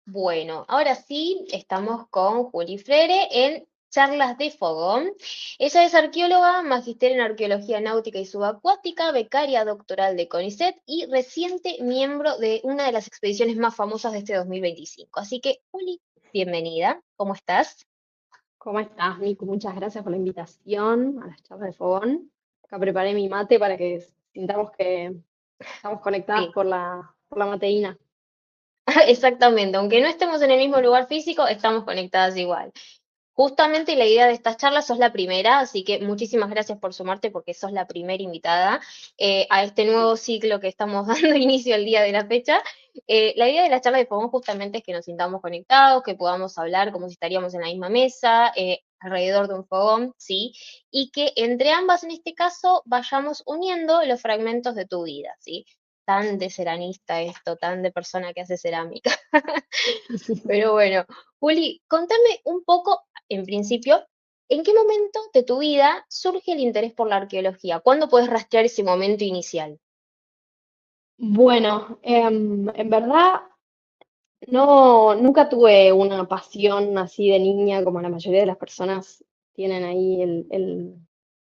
Bueno, ahora sí, estamos con Juli Freire en Charlas de Fogón. Ella es arqueóloga, magíster en arqueología náutica y subacuática, becaria doctoral de CONICET y reciente miembro de una de las expediciones más famosas de este 2025. Así que, Juli, bienvenida. ¿Cómo estás? ¿Cómo estás, Miku? Muchas gracias por la invitación a las charlas de Fogón. Acá preparé mi mate para que sintamos que estamos conectadas Sí. por la mateína. Exactamente, aunque no estemos en el mismo lugar físico, estamos conectadas igual. Justamente la idea de estas charlas sos la primera, así que muchísimas gracias por sumarte porque sos la primera invitada a este nuevo ciclo que estamos dando inicio al día de la fecha. La idea de las charlas de Fogón justamente es que nos sintamos conectados, que podamos hablar como si estaríamos en la misma mesa, alrededor de un fogón, ¿sí? Y que entre ambas, en este caso, vayamos uniendo los fragmentos de tu vida, ¿sí? Tan de ceramista esto, tan de persona que hace cerámica. Pero bueno, Juli, contame un poco, en principio, ¿en qué momento de tu vida surge el interés por la arqueología? ¿Cuándo puedes rastrear ese momento inicial? Bueno, en verdad no, nunca tuve una pasión así de niña como la mayoría de las personas tienen ahí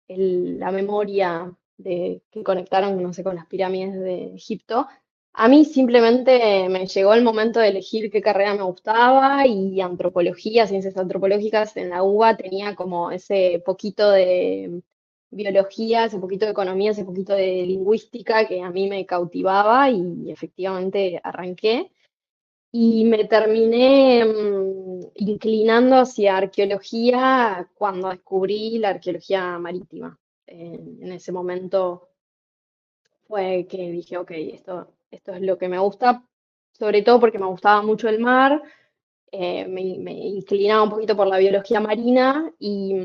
la memoria de que conectaron, no sé, con las pirámides de Egipto. A mí simplemente me llegó el momento de elegir qué carrera me gustaba y antropología, ciencias antropológicas en la UBA tenía como ese poquito de biología, ese poquito de economía, ese poquito de lingüística que a mí me cautivaba y efectivamente arranqué. Y me terminé inclinando hacia arqueología cuando descubrí la arqueología marítima. En ese momento fue que dije, ok, esto es lo que me gusta, sobre todo porque me gustaba mucho el mar, me inclinaba un poquito por la biología marina y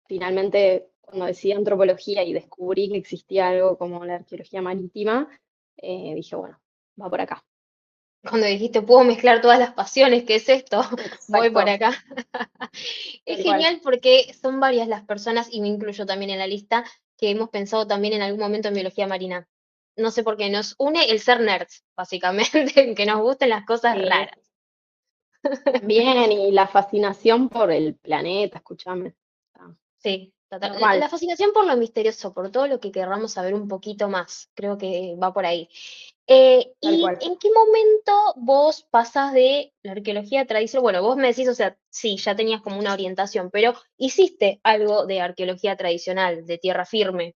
finalmente cuando decidí antropología y descubrí que existía algo como la arqueología marítima, dije, bueno, va por acá. Cuando dijiste, puedo mezclar todas las pasiones, ¿qué es esto? Voy por Exacto, acá. Es tal cual. genial porque son varias las personas, y me incluyo también en la lista, que hemos pensado también en algún momento en biología marina. No sé por qué, nos une el ser nerds, básicamente, que nos gusten las cosas Sí, raras. también, y la fascinación por el planeta, escúchame. Ah, Sí, total. La normal, fascinación por lo misterioso, por todo lo que querramos saber un poquito más, creo que va por ahí. tal ¿Y cual. en qué momento vos pasás de la arqueología tradicional? Bueno, vos me decís, o sea, sí, ya tenías como una orientación, pero hiciste algo de arqueología tradicional, de tierra firme.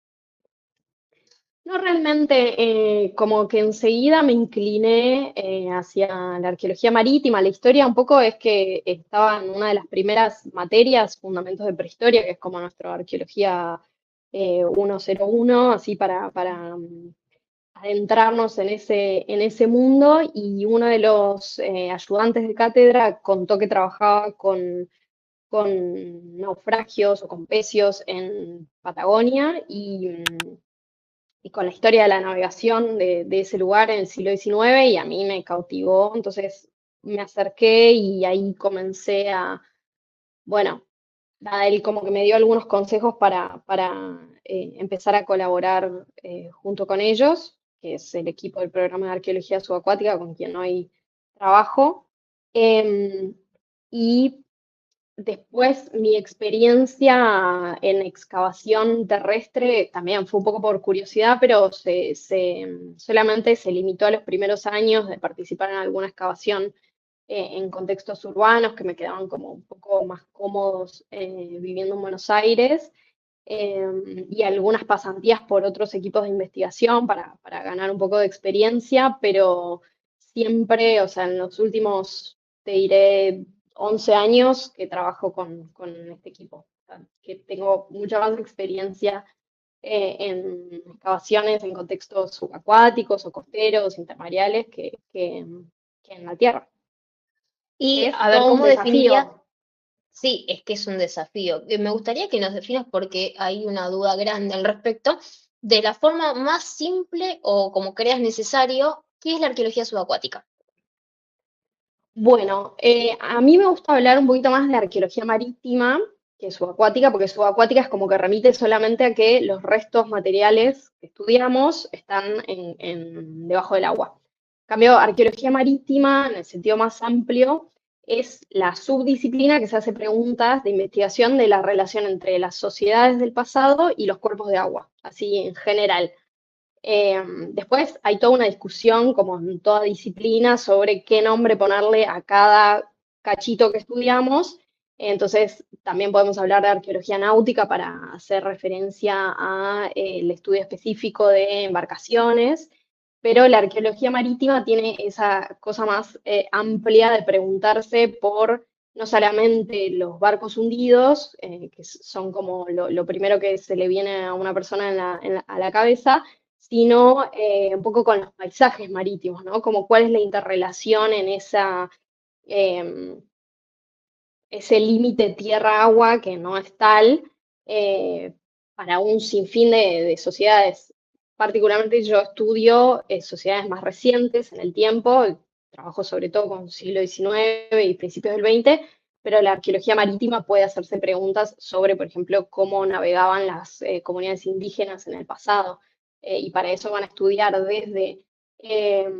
No realmente, como que enseguida me incliné hacia la arqueología marítima. La historia un poco es que estaba en una de las primeras materias, Fundamentos de Prehistoria, que es como nuestra arqueología 101, así para adentrarnos en ese mundo. Y uno de los ayudantes de cátedra contó que trabajaba con naufragios o con pecios en Patagonia y con la historia de la navegación de ese lugar en el siglo XIX y a mí me cautivó, entonces me acerqué y ahí comencé a, bueno, nada, él como que me dio algunos consejos para empezar a colaborar junto con ellos, que es el equipo del programa de arqueología subacuática con quien hoy trabajo. Em, y Después, mi experiencia en excavación terrestre también fue un poco por curiosidad, pero solamente se limitó a los primeros años de participar en alguna excavación en contextos urbanos que me quedaban como un poco más cómodos viviendo en Buenos Aires, y algunas pasantías por otros equipos de investigación para ganar un poco de experiencia, pero siempre, o sea, en los últimos, te diré, 11 años que trabajo con este equipo, o sea, que tengo mucha más experiencia en excavaciones en contextos subacuáticos o costeros, intermareales, que en la tierra. Y Es a ver, todo un ¿cómo definirías? desafío. Sí, es que es un desafío. Me gustaría que nos definas porque hay una duda grande al respecto de la forma más simple o como creas necesario, ¿qué es la arqueología subacuática? Bueno, a mí me gusta hablar un poquito más de arqueología marítima que subacuática, porque subacuática es como que remite solamente a que los restos materiales que estudiamos están debajo del agua. Cambio, arqueología marítima, en el sentido más amplio, es la subdisciplina que se hace preguntas de investigación de la relación entre las sociedades del pasado y los cuerpos de agua, así en general. Después hay toda una discusión, como en toda disciplina, sobre qué nombre ponerle a cada cachito que estudiamos. Entonces, también podemos hablar de arqueología náutica para hacer referencia a el estudio específico de embarcaciones, pero la arqueología marítima tiene esa cosa más amplia de preguntarse por no solamente los barcos hundidos, que son como lo primero que se le viene a una persona a la cabeza, sino un poco con los paisajes marítimos, ¿no? Como cuál es la interrelación en eh, ese límite tierra-agua que no es tal eh, para un sinfín de sociedades. Particularmente yo estudio sociedades más recientes en el tiempo, trabajo sobre todo con siglo XIX y principios del XX, pero la arqueología marítima puede hacerse preguntas sobre, por ejemplo, cómo navegaban las comunidades indígenas en el pasado. Y para eso van a estudiar desde eh,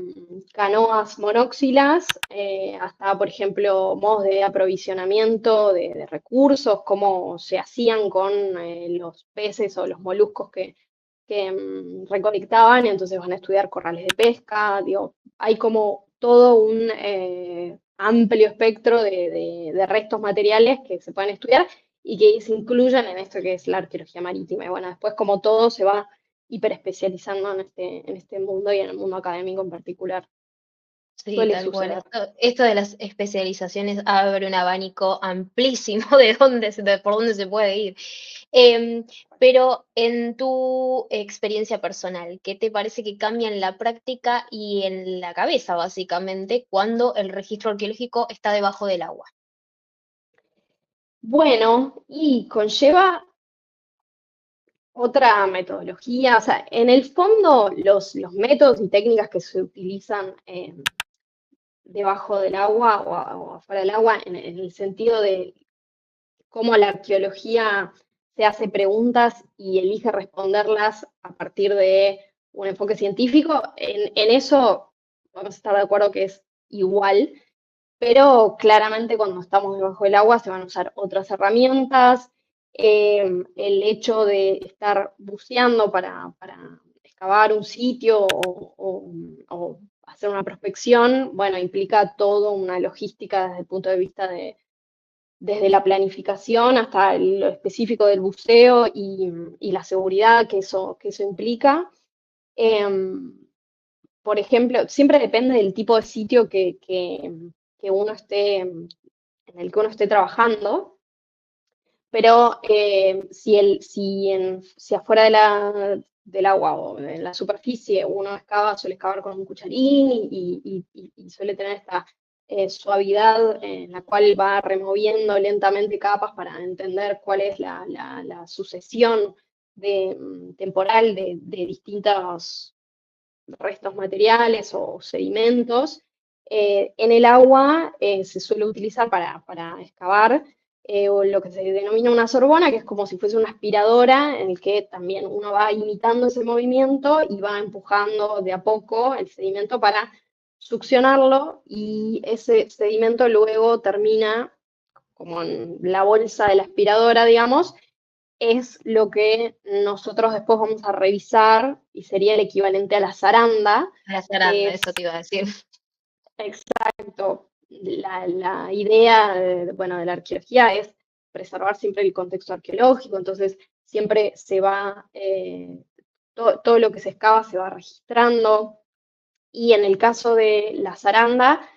canoas monóxilas, hasta, por ejemplo, modos de aprovisionamiento de recursos, cómo se hacían con los peces o los moluscos que recolectaban, y entonces van a estudiar corrales de pesca, digo, hay como todo un amplio espectro de restos materiales que se pueden estudiar y que se incluyen en esto que es la arqueología marítima. Y bueno, después como todo se va hiperespecializando en este mundo y en el mundo académico en particular. Sí, Suele tal cual. suceder. Esto de las especializaciones abre un abanico amplísimo de por dónde se puede ir. Pero en tu experiencia personal, ¿qué te parece que cambia en la práctica y en la cabeza, básicamente, cuando el registro arqueológico está debajo del agua? Bueno, y conlleva otra metodología, o sea, en el fondo los métodos y técnicas que se utilizan debajo del agua o afuera del agua, en el sentido de cómo la arqueología se hace preguntas y elige responderlas a partir de un enfoque científico, en eso vamos a estar de acuerdo que es igual, pero claramente cuando estamos debajo del agua se van a usar otras herramientas. El hecho de estar buceando para excavar un sitio o hacer una prospección, bueno, implica todo una logística desde el punto de vista desde la planificación hasta lo específico del buceo y la seguridad que eso implica. Em, por ejemplo, siempre depende del tipo de sitio que uno esté, en el que uno esté trabajando, pero si afuera del agua o en la superficie uno excava, suele excavar con un cucharín y suele tener esta suavidad en la cual va removiendo lentamente capas para entender cuál es la sucesión temporal de distintos restos materiales o sedimentos. En el agua se suele utilizar para excavar o lo que se denomina una sorbona, que es como si fuese una aspiradora en el que también uno va imitando ese movimiento y va empujando de a poco el sedimento para succionarlo y ese sedimento luego termina como en la bolsa de la aspiradora, digamos, es lo que nosotros después vamos a revisar y sería el equivalente a la zaranda, La que zaranda, es eso te iba a decir. exacto la idea bueno, de la arqueología es preservar siempre el contexto arqueológico, entonces siempre se va, todo lo que se excava se va registrando, y en el caso de la zaranda,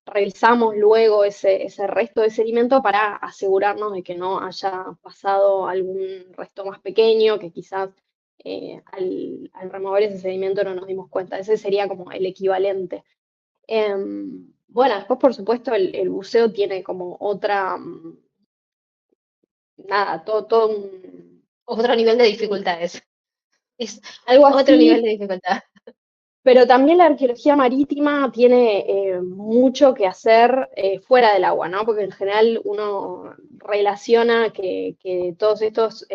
revisamos luego ese resto de sedimento para asegurarnos de que no haya pasado algún resto más pequeño, que quizás al remover ese sedimento no nos dimos cuenta. Ese sería como el equivalente. Bueno, después por supuesto el buceo tiene como otra, nada, todo Otro nivel de un- dificultades. Es algo otro nivel así, de dificultad. Pero también la arqueología marítima tiene mucho que hacer fuera del agua, ¿no? Porque en general uno relaciona que todos estos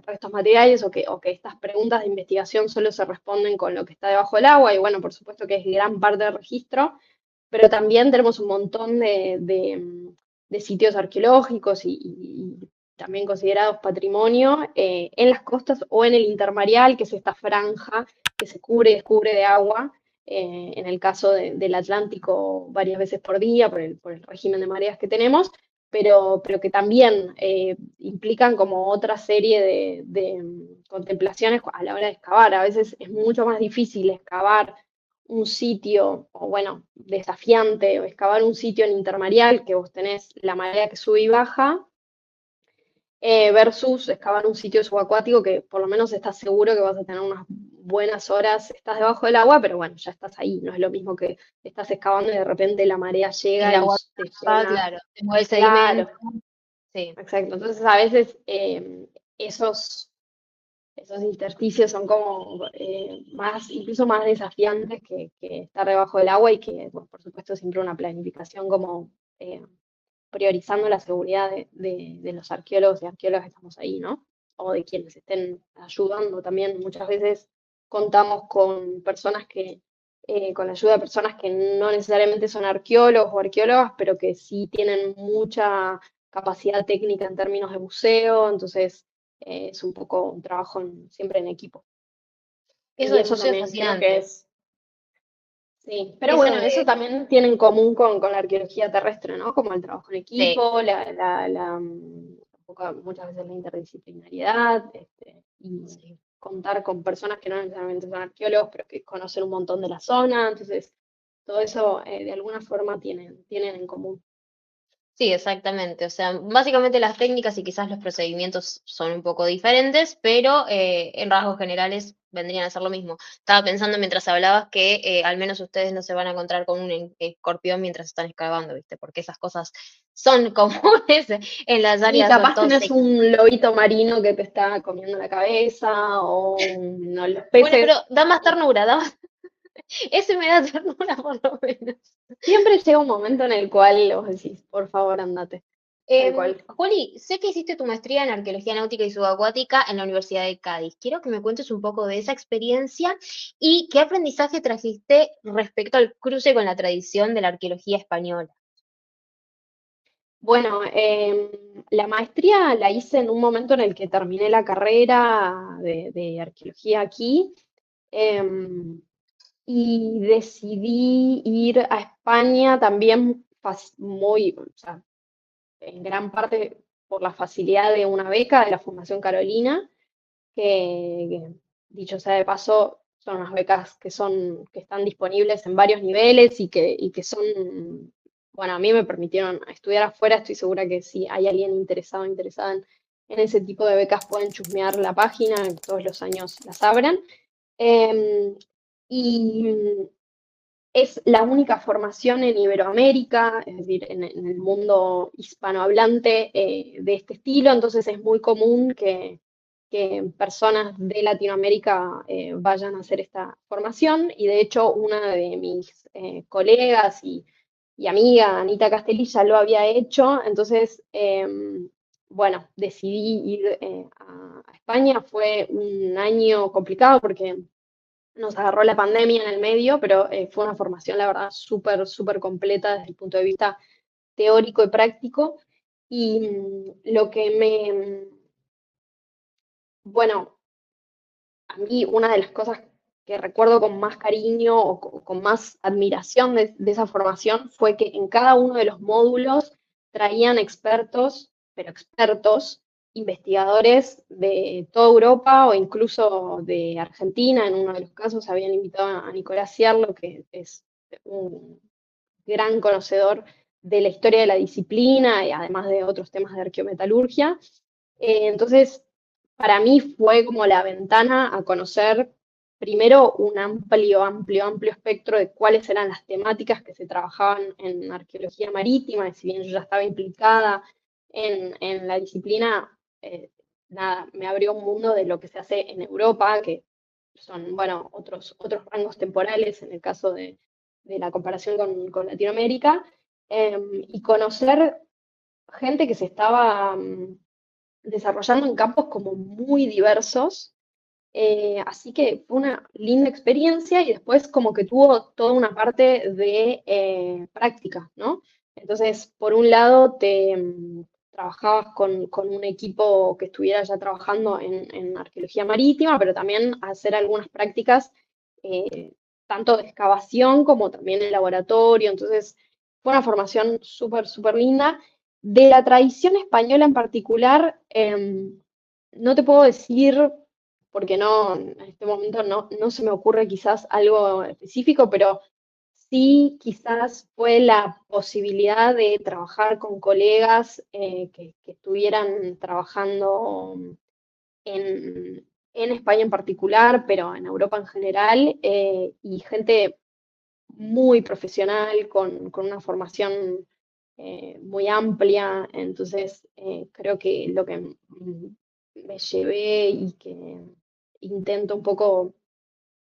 restos materiales o que estas preguntas de investigación solo se responden con lo que está debajo del agua, y bueno, por supuesto que es gran parte del registro, pero también tenemos un montón de sitios arqueológicos y también considerados patrimonio en las costas o en el intermareal, que es esta franja que se cubre y descubre de agua, en el caso del Atlántico varias veces por día por el régimen de mareas que tenemos, pero que también implican como otra serie de contemplaciones a la hora de excavar. A veces es mucho más difícil excavar un sitio, o bueno, desafiante, o excavar un sitio en intermareal, que vos tenés la marea que sube y baja, versus excavar un sitio subacuático que por lo menos estás seguro que vas a tener unas buenas horas, estás debajo del agua, pero bueno, ya estás ahí, no es lo mismo que estás excavando y de repente la marea El llega y agua te pasa, frena. claro, se mueve el sedimento. Claro, Sí. exacto. Entonces a veces esos intersticios son como incluso más desafiantes que estar debajo del agua y que, bueno, por supuesto, siempre una planificación como priorizando la seguridad de los arqueólogos y arqueólogas que estamos ahí, ¿no? O de quienes estén ayudando también. Muchas veces contamos con personas con la ayuda de personas que no necesariamente son arqueólogos o arqueólogas, pero que sí tienen mucha capacidad técnica en términos de buceo, entonces es un poco un trabajo siempre en equipo. Eso Y del eso buceo es también creo que fascinante. es, sí, pero Eso bueno, eso de, también tiene en común con la arqueología terrestre, ¿no? Como el trabajo en sí, equipo, muchas veces la interdisciplinariedad, y sí. contar con personas que no necesariamente son arqueólogos, pero que conocen un montón de la zona, entonces todo eso de alguna forma tienen en común. Sí, exactamente. O sea, básicamente las técnicas y quizás los procedimientos son un poco diferentes, pero en rasgos generales vendrían a ser lo mismo. Estaba pensando mientras hablabas que al menos ustedes no se van a encontrar con un escorpión mientras están excavando, ¿viste? Porque esas cosas son comunes en las Y áreas sobre capaz todo tenés secas. un lobito marino que te está comiendo la cabeza, o no, los Bueno, pero peces. da más ternura, da más... Ese me da ternura por lo menos. Siempre llega un momento en el cual vos decís, por favor, andate. Tal cual. Juli, sé que hiciste tu maestría en arqueología náutica y subacuática en la Universidad de Cádiz. Quiero que me cuentes un poco de esa experiencia y qué aprendizaje trajiste respecto al cruce con la tradición de la arqueología española. Bueno, la maestría la hice en un momento en el que terminé la carrera de arqueología aquí, em, y decidí ir a España también o sea, en gran parte por la facilidad de una beca de la Fundación Carolina, que, dicho sea de paso, son unas becas que están disponibles en varios niveles y que son, bueno, a mí me permitieron estudiar afuera. Estoy segura que si hay alguien interesado o interesada en ese tipo de becas pueden chusmear la página, todos los años las abren. Em, y es la única formación en Iberoamérica, es decir, en el mundo hispanohablante, de este estilo, entonces es muy común que personas de Latinoamérica vayan a hacer esta formación, y de hecho una de mis colegas y amiga, Anita Castelli, ya lo había hecho. Entonces, bueno, decidí ir a España. Fue un año complicado porque nos agarró la pandemia en el medio, pero fue una formación, la verdad, súper, súper completa desde el punto de vista teórico y práctico. Y lo que bueno, a mí una de las cosas que recuerdo con más cariño o con más admiración de esa formación fue que en cada uno de los módulos traían expertos, pero expertos, investigadores de toda Europa o incluso de Argentina. En uno de los casos habían invitado a Nicolás Ciarlo, que es un gran conocedor de la historia de la disciplina y además de otros temas de arqueometalurgia. Entonces, para mí fue como la ventana a conocer primero un amplio, amplio, amplio espectro de cuáles eran las temáticas que se trabajaban en arqueología marítima, y si bien yo ya estaba implicada en la disciplina, nada, me abrió un mundo de lo que se hace en Europa, que son, bueno, otros rangos temporales en el caso de la comparación con Latinoamérica, y conocer gente que se estaba desarrollando en campos como muy diversos. Así que fue una linda experiencia y después como que tuvo toda una parte de práctica, ¿no? Entonces, por un lado, trabajabas con un equipo que estuviera ya trabajando en arqueología marítima, pero también hacer algunas prácticas, eh, tanto de excavación como también en laboratorio. Entonces, fue una formación súper, súper linda. De la tradición española en particular, no te puedo decir porque no, en este momento no se me ocurre quizás algo específico, pero sí quizás fue la posibilidad de trabajar con colegas que estuvieran trabajando en España en particular, pero en Europa en general, y gente muy profesional, con una formación muy amplia. Entonces, creo que lo que me llevé y que intento un poco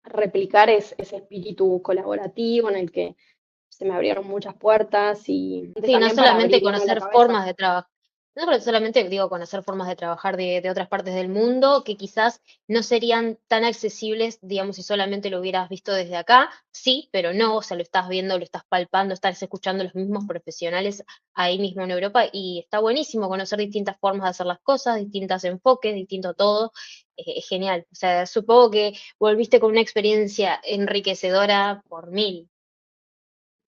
replicar es ese espíritu colaborativo en el que se me abrieron muchas puertas y Sí, no también para solamente abrir uno la conocer cabeza. formas de trabajar, no pero solamente digo conocer formas de trabajar de otras partes del mundo que quizás no serían tan accesibles, digamos, si solamente lo hubieras visto desde acá, sí, pero no, o sea, lo estás viendo, lo estás palpando, estás escuchando los mismos profesionales ahí mismo en Europa y está buenísimo conocer distintas formas de hacer las cosas, distintos enfoques, distinto todo, es genial. O sea, supongo que volviste con una experiencia enriquecedora por mil.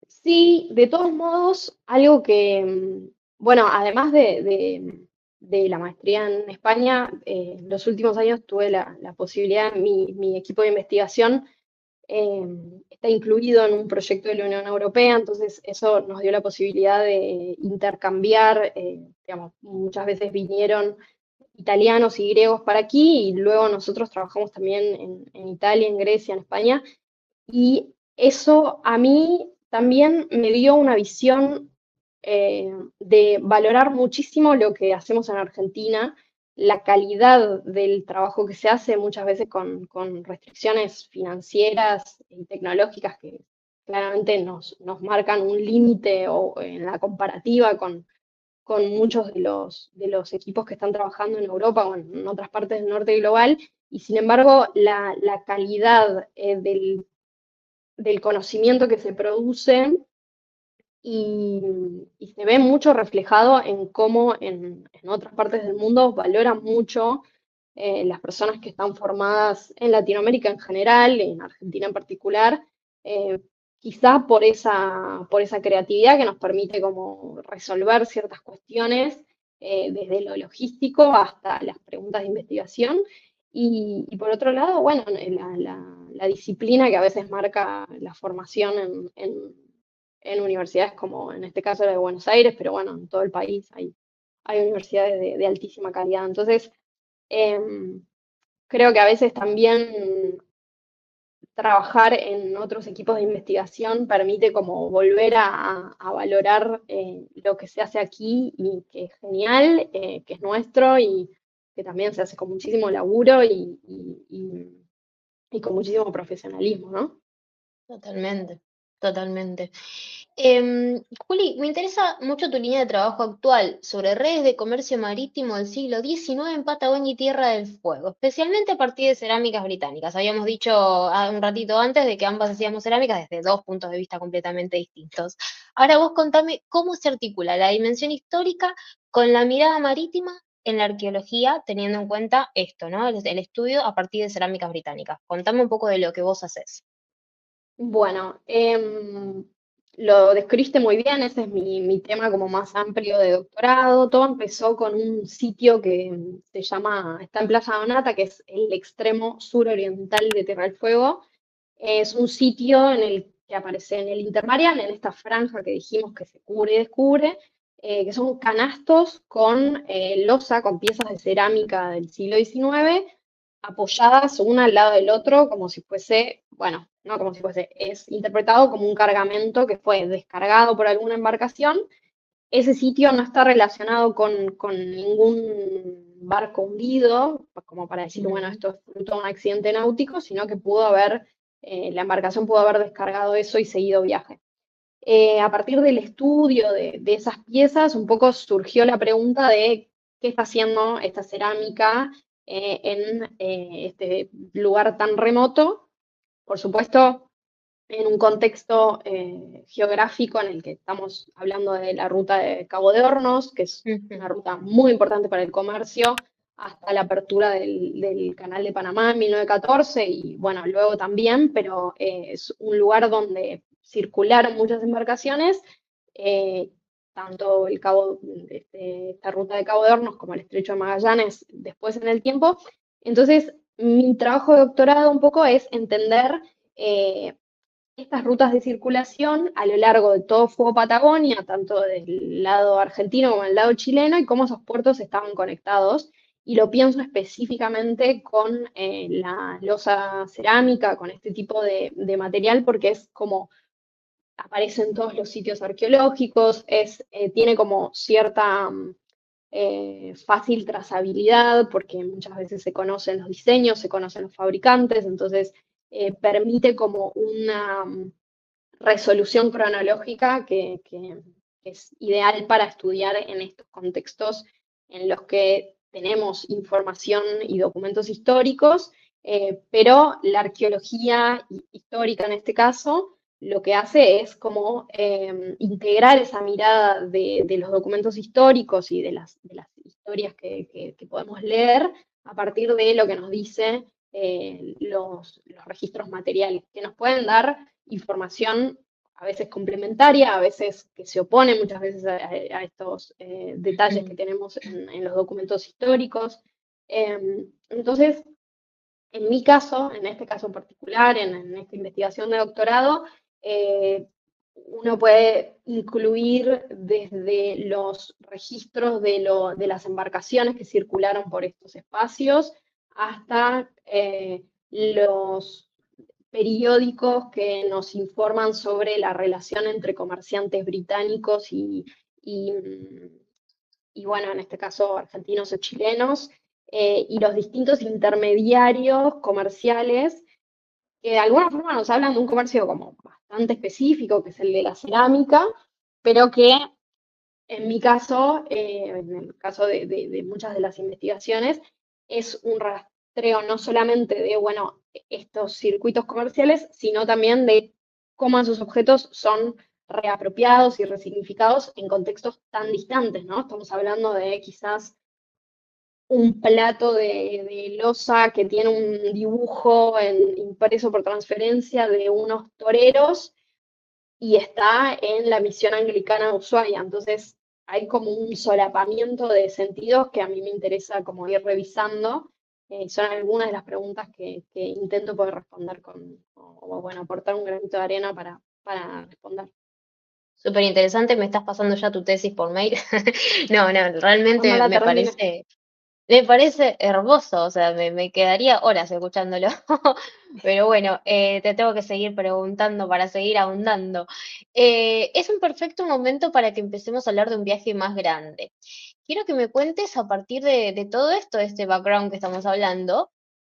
Sí, de todos modos, algo que, bueno, además de la maestría en España, en los últimos años tuve la posibilidad, mi equipo de investigación eh, está incluido en un proyecto de la Unión Europea, entonces eso nos dio la posibilidad de intercambiar, digamos, muchas veces vinieron italianos y griegos para aquí y luego nosotros trabajamos también en Italia, en Grecia, en España, y eso a mí también me dio una visión de valorar muchísimo lo que hacemos en Argentina, la calidad del trabajo que se hace muchas veces con restricciones financieras y tecnológicas que claramente nos marcan un límite o en la comparativa con muchos de los equipos que están trabajando en Europa o en otras partes del norte global. Y sin embargo, la calidad del conocimiento que se produce y, y se ve mucho reflejado en cómo en otras partes del mundo valoran mucho las personas que están formadas en Latinoamérica en general, en Argentina en particular, eh, quizá por esa creatividad que nos permite como resolver ciertas cuestiones, desde lo logístico hasta las preguntas de investigación. Y por otro lado, bueno, la disciplina que a veces marca la formación en universidades como en este caso la de Buenos Aires, pero bueno, en todo el país hay universidades de altísima calidad. Entonces, em, creo que a veces también trabajar en otros equipos de investigación permite como volver a valorar lo que se hace aquí y que es genial, que es nuestro y que también se hace con muchísimo laburo y con muchísimo profesionalismo, ¿no? Totalmente, totalmente. Juli, me interesa mucho tu línea de trabajo actual sobre redes de comercio marítimo del siglo XIX en Patagonia y Tierra del Fuego, especialmente a partir de cerámicas británicas. Habíamos dicho un ratito antes de que ambas hacíamos cerámicas desde dos puntos de vista completamente distintos. Ahora vos contame cómo se articula la dimensión histórica con la mirada marítima en la arqueología, teniendo en cuenta esto, ¿no? El estudio a partir de cerámicas británicas. Contame un poco de lo que vos haces. Bueno, lo describiste muy bien, ese es mi tema como más amplio de doctorado. Todo empezó con un sitio que se llama, está en Playa Donata, que es el extremo suroriental de Tierra del Fuego. Es un sitio en el que aparece en el Intermareal, en esta franja que dijimos que se cubre y descubre, que son canastos con losa, con piezas de cerámica del siglo XIX, apoyadas una al lado del otro, como si fuese, bueno, no como si fuese, es interpretado como un cargamento que fue descargado por alguna embarcación ese sitio no está relacionado con ningún barco hundido, como para decir, bueno, Ujú. esto es fruto de un accidente náutico, sino que la embarcación pudo haber descargado eso y seguido viaje. A partir del estudio de esas piezas, un poco surgió la pregunta de qué está haciendo esta cerámica en este lugar tan remoto. Por supuesto, en un contexto geográfico en el que estamos hablando de la ruta de Cabo de Hornos, que es una Ujú. ruta muy importante para el comercio, hasta la apertura del Canal de Panamá en 1914 y bueno, luego también, pero es un lugar donde circularon muchas embarcaciones, eh, tanto esta ruta de Cabo de Hornos como el Estrecho de Magallanes después en el tiempo. Entonces, mi trabajo de doctorado un poco es entender eh, estas rutas de circulación a lo largo de todo Fuego Patagonia, tanto del lado argentino como del lado chileno, y cómo esos puertos estaban conectados. Y lo pienso específicamente con la losa cerámica, con este tipo de material, porque es como aparece en todos los sitios arqueológicos, tiene como cierta fácil trazabilidad, porque muchas veces se conocen los diseños, se conocen los fabricantes, entonces permite como una resolución cronológica que es ideal para estudiar en estos contextos en los que tenemos información y documentos históricos, pero la arqueología histórica en este caso lo que hace es como integrar esa mirada de los documentos históricos y de las historias que podemos leer a partir de lo que nos dice los registros materiales, que nos pueden dar información a veces complementaria, a veces que se opone muchas veces a estos detalles que Mm. tenemos en los documentos históricos. Entonces, en mi caso, en este caso en particular, en esta investigación de doctorado, eh, uno puede incluir desde los registros de las embarcaciones que circularon por estos espacios hasta los periódicos que nos informan sobre la relación entre comerciantes británicos y bueno, en este caso argentinos o chilenos, y los distintos intermediarios comerciales que de alguna forma nos hablan de un comercio como bastante específico, que es el de la cerámica, pero que en mi caso, en el caso de muchas de las investigaciones, es un rastreo no solamente de, bueno, estos circuitos comerciales, sino también de cómo esos objetos son reapropiados y resignificados en contextos tan distantes, ¿no? Estamos hablando de quizás un plato de loza que tiene un dibujo impreso por transferencia de unos toreros y está en la misión anglicana de Ushuaia. Entonces hay como un solapamiento de sentidos que a mí me interesa como ir revisando. Son algunas de las preguntas que intento poder responder bueno, aportar un granito de arena para responder. Súper interesante, me estás pasando ya tu tesis por mail. No, no, Cuando realmente la termine. me parece hermoso, o sea, me quedaría horas escuchándolo. Pero bueno, te tengo que seguir preguntando para seguir ahondando. Es un perfecto momento para que empecemos a hablar de un viaje más grande. Quiero que me cuentes a partir de todo esto, de este background que estamos hablando,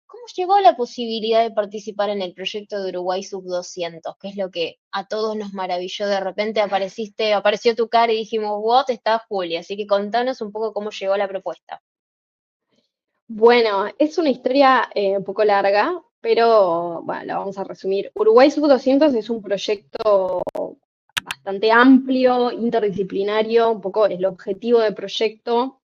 ¿cómo llegó la posibilidad de participar en el proyecto de Uruguay Sub 200? ¿Qué es lo que a todos nos maravilló? De repente apareció tu cara y dijimos, what, está Julia. Así que contanos un poco cómo llegó la propuesta. Bueno, es una historia un poco larga, pero bueno, la vamos a resumir. Uruguay Sub 200 es un proyecto bastante amplio, interdisciplinario, un poco el objetivo del proyecto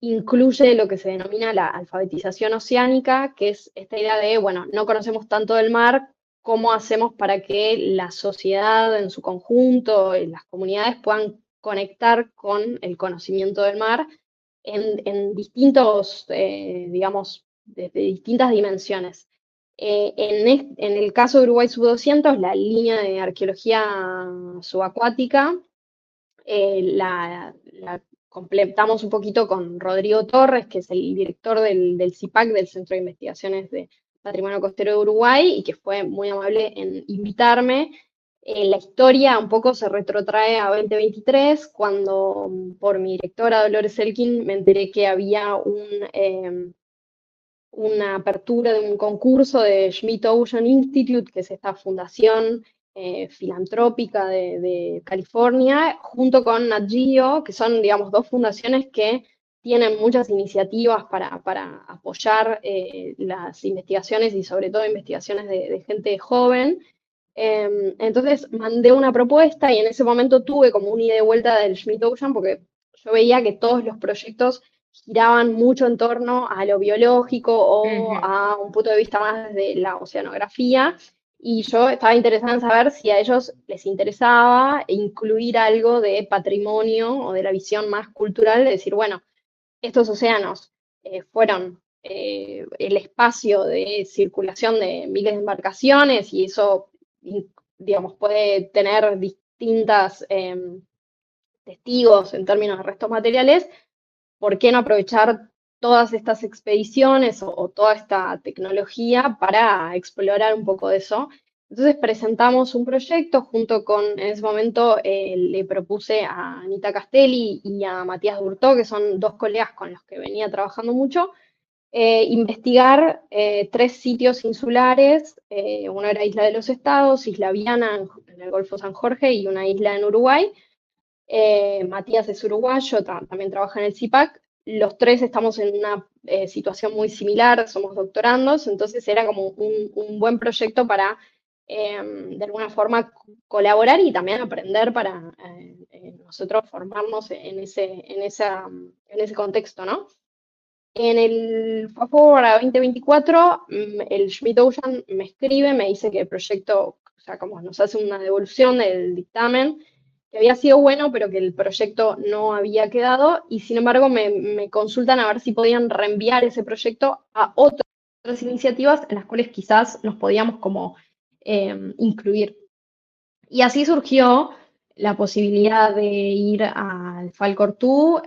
incluye lo que se denomina la alfabetización oceánica, que es esta idea de, bueno, no conocemos tanto del mar, ¿cómo hacemos para que la sociedad en su conjunto, las comunidades puedan conectar con el conocimiento del mar en distintos, digamos, desde distintas dimensiones? En el caso de Uruguay Sub 200, la línea de arqueología subacuática la completamos un poquito con Rodrigo Torres, que es el director del CIPAC, del Centro de Investigaciones de Patrimonio Costero de Uruguay, y que fue muy amable en invitarme. La historia un poco se retrotrae a 2023, cuando por mi directora Dolores Elkin me enteré que había una apertura de un concurso de Schmidt Ocean Institute, que es esta fundación filantrópica de California, junto con Nat Geo, que son, digamos, dos fundaciones que tienen muchas iniciativas para apoyar las investigaciones y sobre todo investigaciones de gente joven. Entonces mandé una propuesta y en ese momento tuve como un ida y vuelta del Schmidt Ocean porque yo veía que todos los proyectos giraban mucho en torno a lo biológico o Ujú. a un punto de vista más desde la oceanografía. Y yo estaba interesada en saber si a ellos les interesaba incluir algo de patrimonio o de la visión más cultural, de decir, bueno, estos océanos fueron el espacio de circulación de miles de embarcaciones y eso, digamos, puede tener distintas testigos en términos de restos materiales. ¿Por qué no aprovechar todas estas expediciones o toda esta tecnología para explorar un poco de eso? Entonces presentamos un proyecto junto con, en ese momento le propuse a Anita Castelli y a Matías Durtó, que son dos colegas con los que venía trabajando mucho, investigar tres sitios insulares. Uno era Isla de los Estados, Isla Viana en el Golfo San Jorge y una isla en Uruguay. Matías es uruguayo, también trabaja en el CIPAC. Los tres estamos en una situación muy similar, somos doctorandos, entonces era como un buen proyecto para, de alguna forma, colaborar y también aprender para nosotros formarnos en ese contexto, ¿no? En el Fast Forward a 2024, el Schmidt Ocean me escribe, me dice que el proyecto, o sea, como nos hace una devolución del dictamen, que había sido bueno, pero que el proyecto no había quedado, y sin embargo me consultan a ver si podían reenviar ese proyecto a otras iniciativas en las cuales quizás nos podíamos como incluir. Y así surgió la posibilidad de ir al Falcortú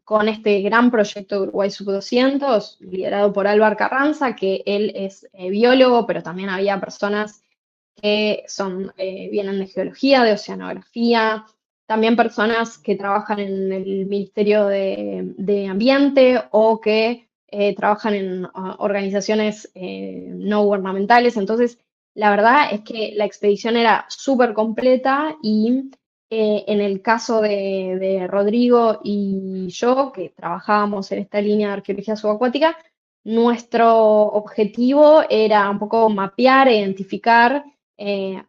con este gran proyecto de Uruguay Sub 200, liderado por Álvaro Carranza, que él es biólogo, pero también había personas que vienen de geología, de oceanografía, también personas que trabajan en el Ministerio de Ambiente o que trabajan en organizaciones no gubernamentales. Entonces, la verdad es que la expedición era súper completa y en el caso de Rodrigo y yo, que trabajábamos en esta línea de arqueología subacuática, nuestro objetivo era un poco mapear e identificar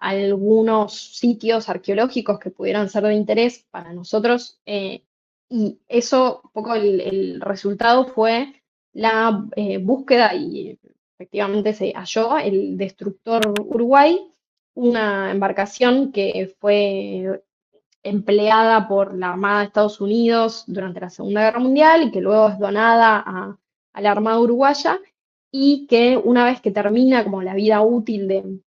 algunos sitios arqueológicos que pudieran ser de interés para nosotros, y eso, un poco el resultado fue la búsqueda y efectivamente se halló el Destructor Uruguay, una embarcación que fue empleada por la Armada de Estados Unidos durante la Segunda Guerra Mundial y que luego es donada a la Armada Uruguaya, y que una vez que termina como la vida útil de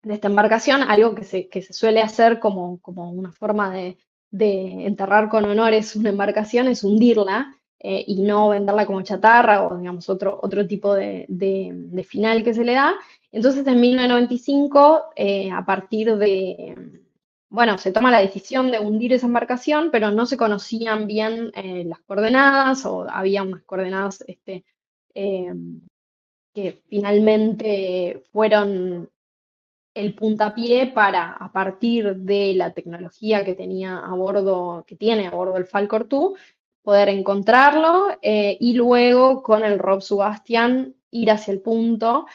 esta embarcación, algo que se suele hacer como una forma de enterrar con honores una embarcación es hundirla y no venderla como chatarra o, digamos, otro tipo de final que se le da. Entonces, en 1995, a partir bueno, se toma la decisión de hundir esa embarcación, pero no se conocían bien las coordenadas o había unas coordenadas eh, que finalmente fueron el puntapié para, a partir de la tecnología que tenía a bordo, que tiene a bordo el Falcor 2, poder encontrarlo y luego con el Rob Sebastian ir hacia el punto.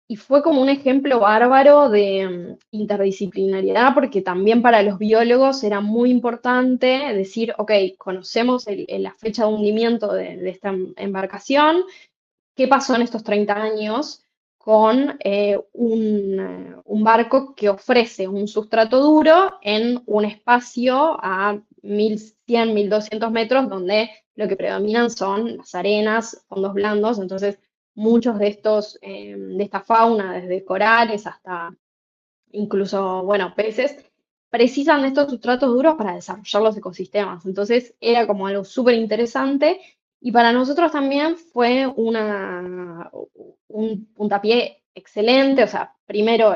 Y fue como un ejemplo bárbaro de interdisciplinariedad, porque también para los biólogos era muy importante decir, ok, conocemos la fecha de hundimiento de esta embarcación. ¿Qué pasó en estos 30 años con un barco que ofrece un sustrato duro en un espacio a 1100, 1200 metros, donde lo que predominan son las arenas, fondos blandos? Entonces, muchos de esta fauna, desde corales hasta incluso, bueno, peces, precisan de estos sustratos duros para desarrollar los ecosistemas. Entonces era como algo súper interesante y para nosotros también fue un puntapié excelente. O sea, primero,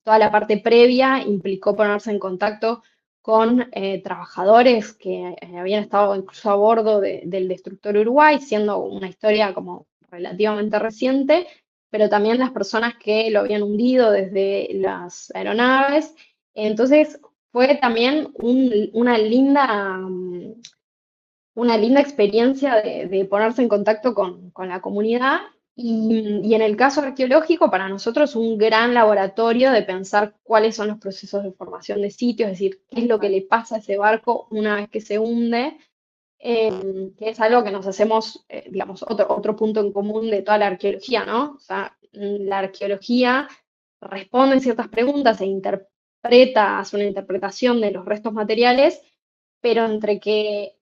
toda la parte previa implicó ponerse en contacto con trabajadores que habían estado incluso a bordo del destructor Uruguay, siendo una historia como relativamente reciente, pero también las personas que lo habían hundido desde las aeronaves. Entonces, fue también una linda experiencia de ponerse en contacto con la comunidad y en el caso arqueológico, para nosotros un gran laboratorio de pensar cuáles son los procesos de formación de sitios, es decir, qué es lo que le pasa a ese barco una vez que se hunde, que es algo que nos hacemos, digamos, otro punto en común de toda la arqueología, ¿no? O sea, la arqueología responde ciertas preguntas e interpreta, hace una interpretación de los restos materiales, pero entre que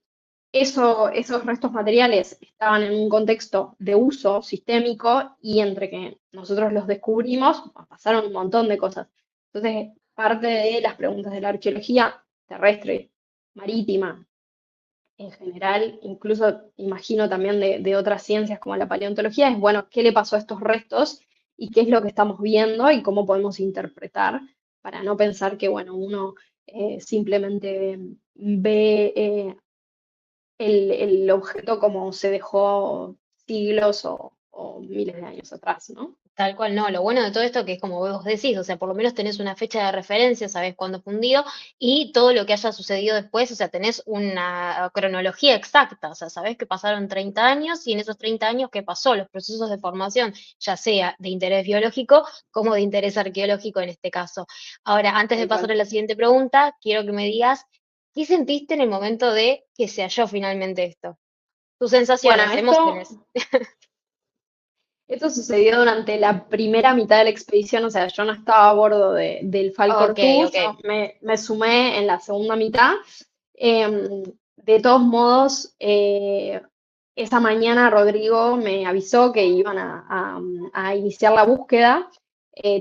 esos restos materiales estaban en un contexto de uso sistémico y entre que nosotros los descubrimos, pasaron un montón de cosas. Entonces, parte de las preguntas de la arqueología terrestre, marítima, en general, incluso imagino también de otras ciencias como la paleontología, es, bueno, ¿qué le pasó a estos restos y qué es lo que estamos viendo y cómo podemos interpretar para no pensar que, bueno, uno simplemente ve el objeto como se dejó siglos o miles de años atrás, ¿no? Tal cual, no. Lo bueno de todo esto que es como vos decís, o sea, por lo menos tenés una fecha de referencia, sabés cuándo fue hundido y todo lo que haya sucedido después, o sea, tenés una cronología exacta, o sea, sabés que pasaron 30 años y en esos 30 años qué pasó, los procesos de formación, ya sea de interés biológico como de interés arqueológico en este caso. Ahora, antes de Tal pasar cual. a la siguiente pregunta, quiero que me digas, ¿qué sentiste en el momento de que se halló finalmente esto? Tus Bueno, sensaciones, emociones. esto sucedió durante la primera mitad de la expedición, o sea, yo no estaba a bordo del Ok, Falcor 2, ok. yo me sumé en la segunda mitad. De todos modos, esa mañana Rodrigo me avisó que iban a iniciar la búsqueda.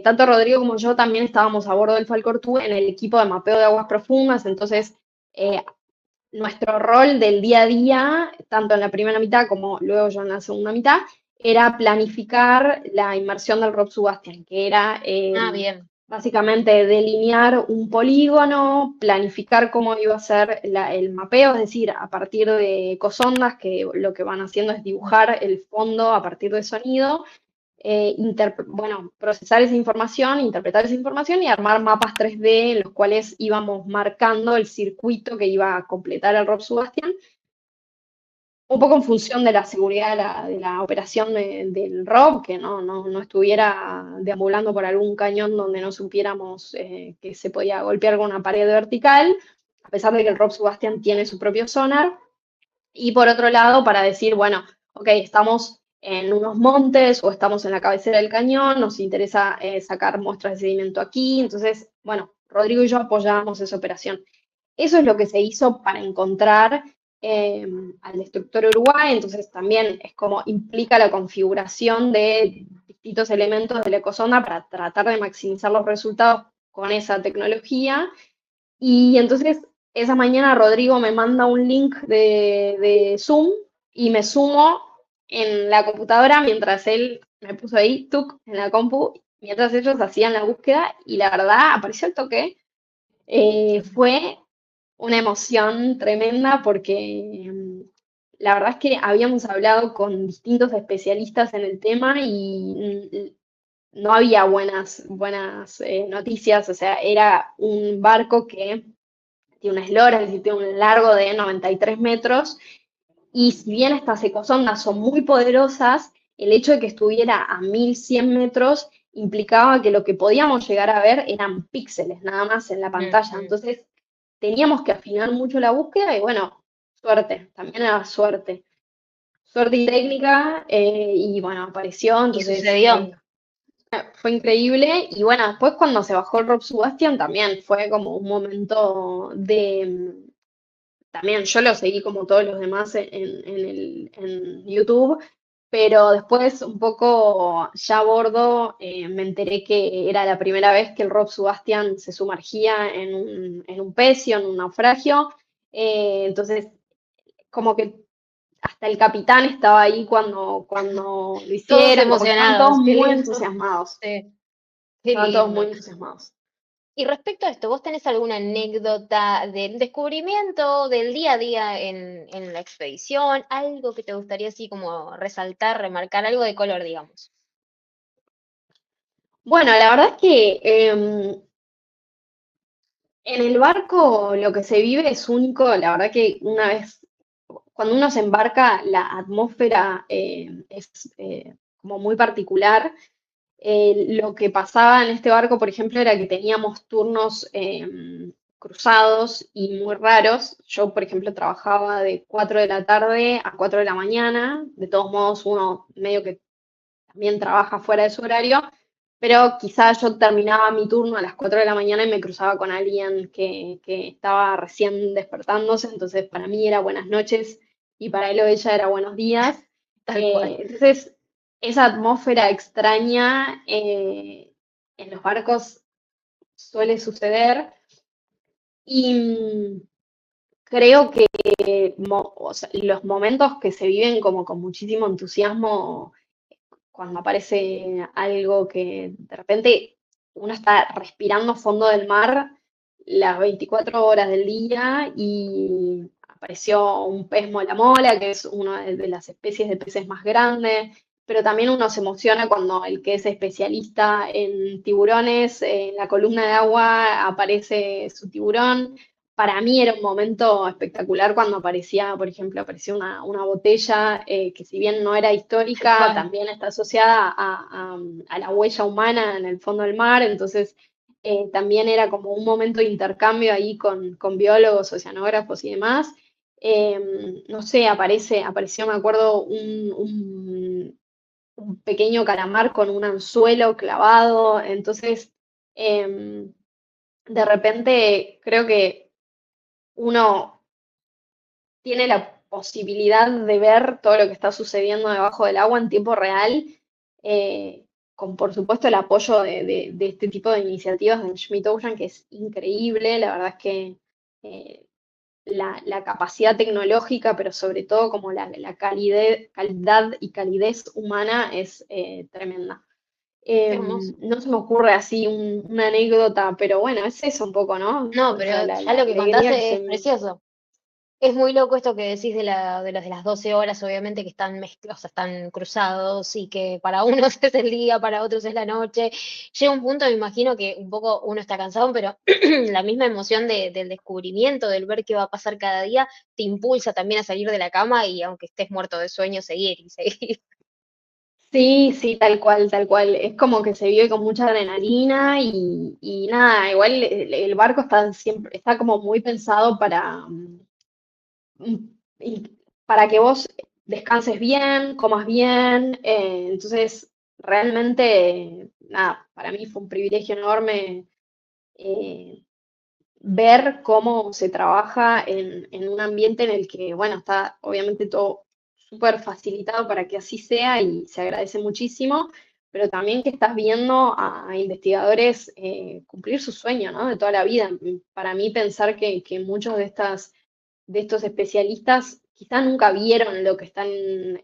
Tanto Rodrigo como yo también estábamos a bordo del Falcor 2 en el equipo de mapeo de aguas profundas, entonces eh, nuestro rol del día a día, tanto en la primera mitad como luego yo en la segunda mitad, era planificar la inmersión del Rob Sebastian, que era Ah, bien. básicamente delinear un polígono, planificar cómo iba a ser el mapeo, es decir, a partir de ecosondas que lo que van haciendo es dibujar el fondo a partir de sonido, bueno, procesar esa información, interpretar esa información y armar mapas 3D en los cuales íbamos marcando el circuito que iba a completar el Rob Sebastian, un poco en función de la seguridad de la operación del Rob, que no estuviera deambulando por algún cañón donde no supiéramos que se podía golpear con una pared vertical, a pesar de que el Rob Sebastian tiene su propio sonar. Y por otro lado, para decir, bueno, ok, estamos en unos montes o estamos en la cabecera del cañón, nos interesa sacar muestras de sedimento aquí. Entonces, bueno, Rodrigo y yo apoyábamos esa operación. Eso es lo que se hizo para encontrar eh, al destructor Uruguay. Entonces, también es como implica la configuración de distintos elementos de la ecosonda para tratar de maximizar los resultados con esa tecnología. Y entonces esa mañana Rodrigo me manda un link de Zoom y me sumo en la computadora mientras él me puso ahí, tuk, en la compu, mientras ellos hacían la búsqueda y la verdad apareció el toque. Fue una emoción tremenda porque la verdad es que habíamos hablado con distintos especialistas en el tema y no había buenas noticias, o sea, era un barco que tiene una eslora, es decir, tiene un largo de 93 metros, y si bien estas ecosondas son muy poderosas, el hecho de que estuviera a 1100 metros implicaba que lo que podíamos llegar a ver eran píxeles nada más en la pantalla. Ujú. Entonces teníamos que afinar mucho la búsqueda y bueno, suerte, también era suerte. Suerte y técnica, y bueno, apareció, Y entonces sucedió. fue increíble. Y bueno, después cuando se bajó el Rob Sebastian también fue como un momento también yo lo seguí como todos los demás en YouTube, pero después un poco ya a bordo me enteré que era la primera vez que el Rob Sebastian se sumergía en un pecio, en un naufragio. Entonces, como que hasta el capitán estaba ahí cuando lo Todos hicieron, como que estaban todos emocionados, qué muy lindo. entusiasmados. Sí, qué Estaban todos muy lindo. entusiasmados. Y respecto a esto, ¿vos tenés alguna anécdota del descubrimiento del día a día en la expedición? ¿Algo que te gustaría así como resaltar, remarcar, algo de color, digamos? Bueno, la verdad es que en el barco lo que se vive es único. La verdad que una vez, cuando uno se embarca, la atmósfera es como muy particular. Lo que pasaba en este barco, por ejemplo, era que teníamos turnos cruzados y muy raros. Yo, por ejemplo, trabajaba de 4 de la tarde a 4 de la mañana. De todos modos, uno medio que también trabaja fuera de su horario, pero quizás yo terminaba mi turno a las 4 de la mañana y me cruzaba con alguien que estaba recién despertándose, entonces para mí era buenas noches y para él o ella era buenos días. Tal cual. Entonces, esa atmósfera extraña en los barcos suele suceder y creo que o sea, los momentos que se viven como con muchísimo entusiasmo cuando aparece algo que de repente uno está respirando fondo del mar las 24 horas del día y apareció un pez mola mola, que es una de las especies de peces más grandes, pero también uno se emociona cuando el que es especialista en tiburones, en la columna de agua aparece su tiburón. Para mí era un momento espectacular cuando aparecía, por ejemplo, apareció una botella que si bien no era Tal histórica, cual. también está asociada a la huella humana en el fondo del mar, entonces también era como un momento de intercambio ahí con biólogos, oceanógrafos y demás. No sé, apareció, me acuerdo, un pequeño calamar con un anzuelo clavado, entonces de repente creo que uno tiene la posibilidad de ver todo lo que está sucediendo debajo del agua en tiempo real, eh, con por supuesto el apoyo de este tipo de iniciativas de Schmidt Ocean, que es increíble. La verdad es que eh, la capacidad tecnológica, pero sobre todo como la calidad y calidez humana es tremenda. Qué hermoso. No se me ocurre así una anécdota, pero bueno, es eso un poco, ¿no? No, O sea, pero la ya lo que alegría que contaste se... es precioso. Es muy loco esto que decís de los de las 12 horas, obviamente que están mezclados, están cruzados y que para unos es el día, para otros es la noche. Llega un punto, me imagino que un poco uno está cansado, pero la misma emoción del descubrimiento, del ver qué va a pasar cada día, te impulsa también a salir de la cama y aunque estés muerto de sueño, seguir y seguir. Sí, sí, tal cual, tal cual. Es como que se vive con mucha adrenalina y nada, igual el barco está siempre, está como muy pensado para que vos descanses bien, comas bien. Entonces, realmente, nada, para mí fue un privilegio enorme eh, ver cómo se trabaja en un ambiente en el que, bueno, está obviamente todo súper facilitado para que así sea y se agradece muchísimo, pero también que estás viendo a investigadores cumplir su sueño, ¿no? De toda la vida. Para mí pensar que muchos de estos especialistas quizá nunca vieron lo que están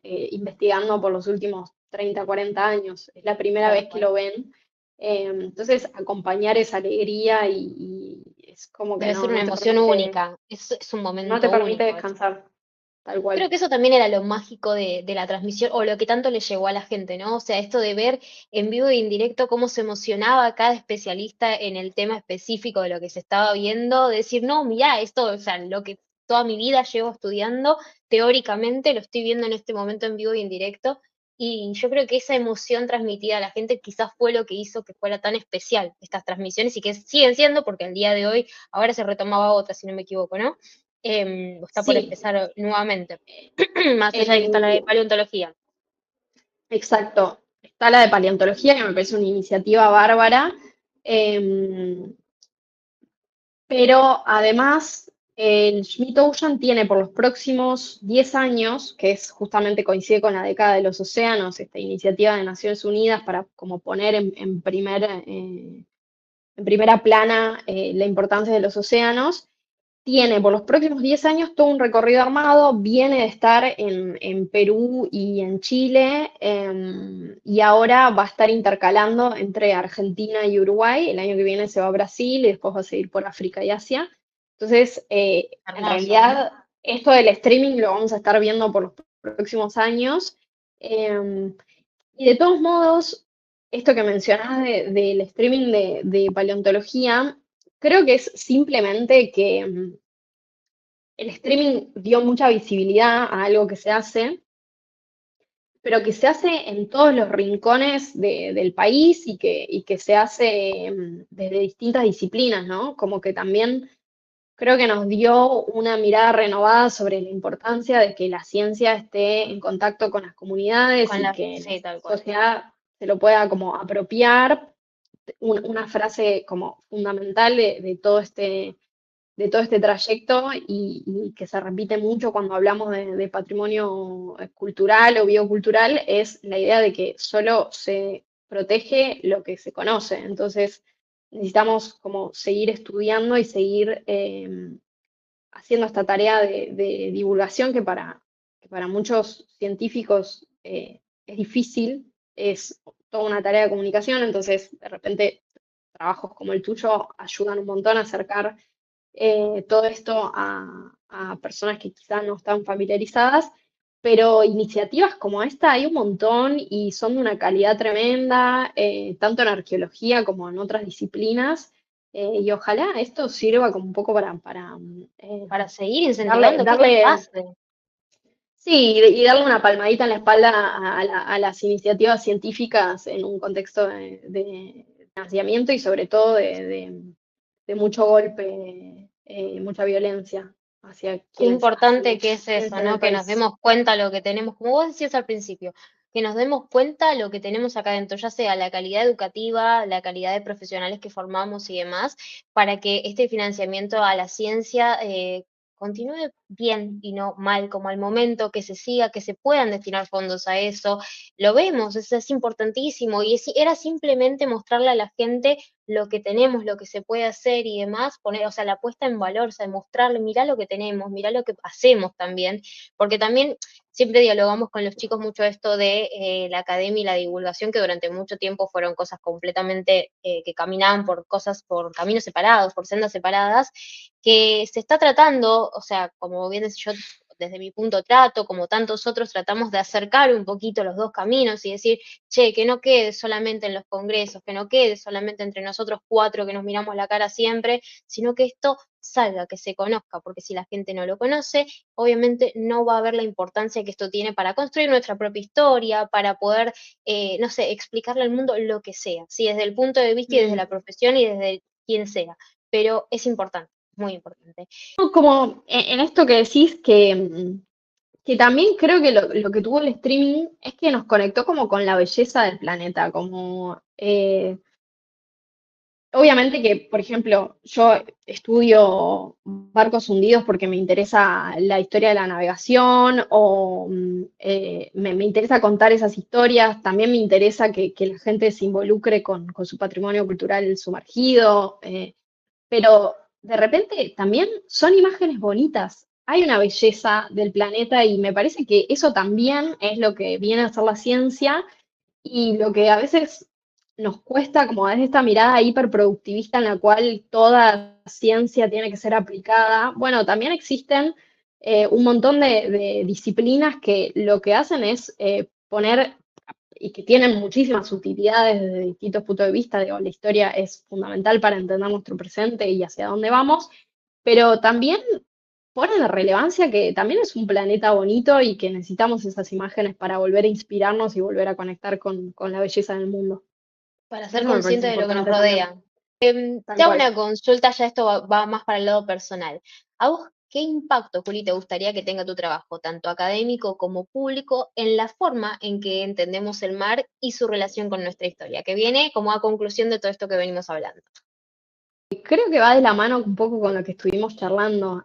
investigando por los últimos 30, 40 años. Es la primera Tal vez que cual. lo ven. Entonces, acompañar esa alegría y es como que Debe ser una no te emoción permite, única, es un no te momento permite único. descansar, tal Creo cual. que eso también era lo mágico de la transmisión, o lo que tanto le llegó a la gente, ¿no? O sea, esto de ver en vivo e indirecto cómo se emocionaba cada especialista en el tema específico de lo que se estaba viendo, de decir, no, mirá, esto, o sea, lo que toda mi vida llevo estudiando, teóricamente lo estoy viendo en este momento en vivo e indirecto, y yo creo que esa emoción transmitida a la gente quizás fue lo que hizo que fuera tan especial estas transmisiones y que siguen siendo, porque el día de hoy, ahora se retomaba otra, si no me equivoco, ¿no? Está por Sí, empezar nuevamente, más allá de que está la de el, paleontología. exacto. Está la de paleontología, que me parece una iniciativa bárbara. em, Pero además, el Schmidt Ocean tiene por los próximos 10 años, que es justamente coincide con la década de los océanos, esta iniciativa de Naciones Unidas para como poner en primera plana la importancia de los océanos. tiene por los próximos 10 años todo un recorrido armado, viene de estar en Perú y en Chile, y ahora va a estar intercalando entre Argentina y Uruguay. El año que viene se va a Brasil y después va a seguir por África y Asia. Entonces, en Hermoso. realidad, esto del streaming lo vamos a estar viendo por los próximos años. em, y de todos modos, esto que mencionás del streaming de paleontología, creo que es simplemente que el streaming dio mucha visibilidad a algo que se hace, pero que se hace en todos los rincones del país y que se hace desde distintas disciplinas, ¿no? Como que también creo que nos dio una mirada renovada sobre la importancia de que la ciencia esté en contacto con las comunidades y que la Sí, tal cual. sociedad se lo pueda como apropiar. Una frase como fundamental de todo este trayecto y que se repite mucho cuando hablamos de patrimonio cultural o biocultural es la idea de que solo se protege lo que se conoce. Entonces necesitamos como seguir estudiando y seguir haciendo esta tarea de divulgación que para muchos científicos es difícil, es toda una tarea de comunicación. Entonces de repente trabajos como el tuyo ayudan un montón a acercar todo esto a personas que quizás no están familiarizadas, pero iniciativas como esta hay un montón y son de una calidad tremenda, tanto en arqueología como en otras disciplinas, y ojalá esto sirva como un poco Para seguir darle, incentivando que esto darle, pase. sí, y darle una palmadita en la espalda a las iniciativas científicas en un contexto de financiamiento y sobre todo de mucho golpe, mucha violencia hacia Qué quienes importante hacen que es eso, ciencia en el ¿no? Que nos país. demos cuenta lo que tenemos, como vos decías al principio, que nos demos cuenta lo que tenemos acá adentro, ya sea la calidad educativa, la calidad de profesionales que formamos y demás, para que este financiamiento a la ciencia continúe bien y no mal, como al momento, que se siga, que se puedan destinar fondos a eso. Lo vemos, es importantísimo y era simplemente mostrarle a la gente lo que tenemos, lo que se puede hacer y demás, poner, o sea, la puesta en valor, o sea, mostrarle, mirá lo que tenemos, mirá lo que hacemos también, porque también siempre dialogamos con los chicos mucho esto de la academia y la divulgación, que durante mucho tiempo fueron cosas completamente que caminaban por cosas, por caminos separados, por sendas separadas, que se está tratando, o sea, como bien decía yo, desde mi punto trato, como tantos otros, tratamos de acercar un poquito los dos caminos y decir, che, que no quede solamente en los congresos, que no quede solamente entre nosotros cuatro que nos miramos la cara siempre, sino que esto salga, que se conozca, porque si la gente no lo conoce, obviamente no va a ver la importancia que esto tiene para construir nuestra propia historia, para poder, no sé, explicarle al mundo lo que sea, ¿sí? Desde el punto de vista y desde Mm. la profesión y desde quien sea, pero es importante, muy importante. No, como en esto que decís que también creo que lo que tuvo el streaming es que nos conectó como con la belleza del planeta, como obviamente que, por ejemplo, yo estudio barcos hundidos porque me interesa la historia de la navegación o me interesa contar esas historias. También me interesa que la gente se involucre con su patrimonio cultural sumergido, pero de repente también son imágenes bonitas. Hay una belleza del planeta y me parece que eso también es lo que viene a ser la ciencia y lo que a veces nos cuesta, como desde esta mirada hiperproductivista en la cual toda ciencia tiene que ser aplicada. Bueno, también existen un montón de disciplinas que lo que hacen es poner, y que tienen muchísimas utilidades desde distintos puntos de vista. Digo, la historia es fundamental para entender nuestro presente y hacia dónde vamos, pero también pone de relevancia que también es un planeta bonito y que necesitamos esas imágenes para volver a inspirarnos y volver a conectar con la belleza del mundo. Para ser Eso me parece consciente de lo que nos importante también, rodea. tal Te hago cual. una consulta, ya esto va más para el lado personal. ¿A vos qué impacto, Juli, te gustaría que tenga tu trabajo, tanto académico como público, en la forma en que entendemos el mar y su relación con nuestra historia, que viene como a conclusión de todo esto que venimos hablando? Creo que va de la mano un poco con lo que estuvimos charlando.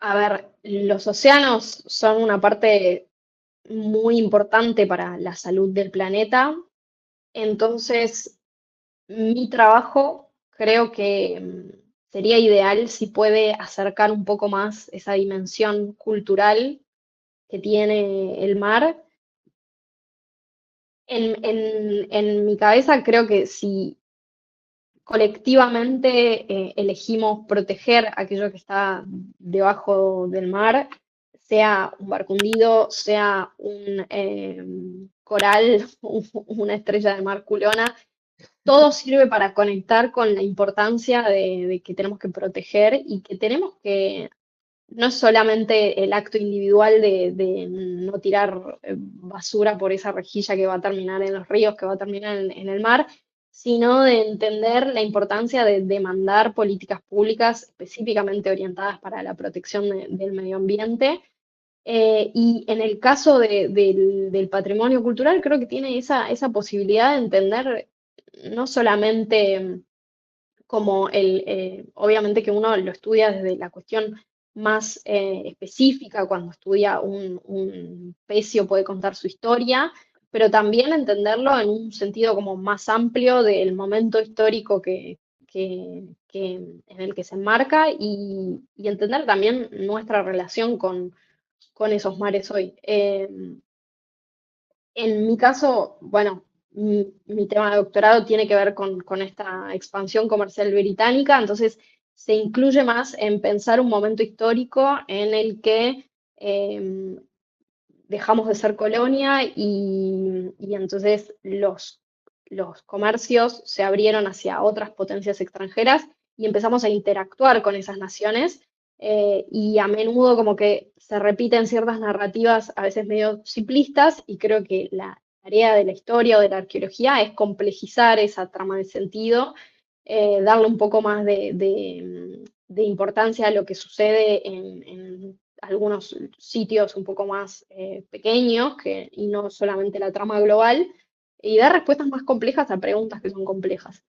A ver, los océanos son una parte muy importante para la salud del planeta. Entonces, mi trabajo creo que sería ideal si puede acercar un poco más esa dimensión cultural que tiene el mar. En mi cabeza creo que si colectivamente elegimos proteger aquello que está debajo del mar, sea un barco hundido, sea un coral, una estrella de mar culona, todo sirve para conectar con la importancia de que tenemos que proteger y que tenemos que, no es solamente el acto individual de no tirar basura por esa rejilla que va a terminar en los ríos, que va a terminar en el mar, sino de entender la importancia de demandar políticas públicas específicamente orientadas para la protección del medio ambiente. Y en el caso del patrimonio cultural, creo que tiene esa posibilidad de entender no solamente como obviamente que uno lo estudia desde la cuestión más específica, cuando estudia un pecio puede contar su historia, pero también entenderlo en un sentido como más amplio del momento histórico en el que se enmarca y entender también nuestra relación con esos mares hoy. En mi caso, bueno, mi tema de doctorado tiene que ver con esta expansión comercial británica, entonces se incluye más en pensar un momento histórico en el que dejamos de ser colonia y entonces los comercios se abrieron hacia otras potencias extranjeras y empezamos a interactuar con esas naciones y a menudo como que se repiten ciertas narrativas a veces medio simplistas y creo que la tarea de la historia o de la arqueología es complejizar esa trama de sentido, darle un poco más de importancia a lo que sucede en algunos sitios un poco más pequeños y no solamente la trama global, y dar respuestas más complejas a preguntas que son complejas.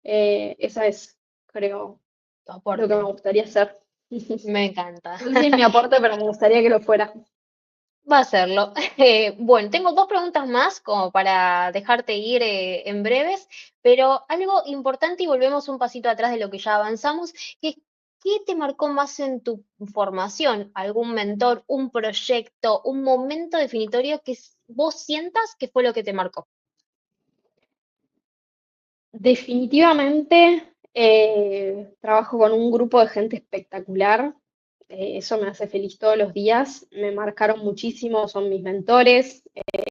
Esa es, creo, Tu lo que aporte. me gustaría hacer. Me encanta. No sé si es mi aporte, pero me gustaría que lo fuera. Va a serlo. Bueno, tengo dos preguntas más como para dejarte ir en breves, pero algo importante y volvemos un pasito atrás de lo que ya avanzamos, que es, ¿qué te marcó más en tu formación? ¿Algún mentor, un proyecto, un momento definitorio que vos sientas que fue lo que te marcó? Definitivamente trabajo con un grupo de gente espectacular. Eso me hace feliz todos los días. Me marcaron muchísimo, son mis mentores.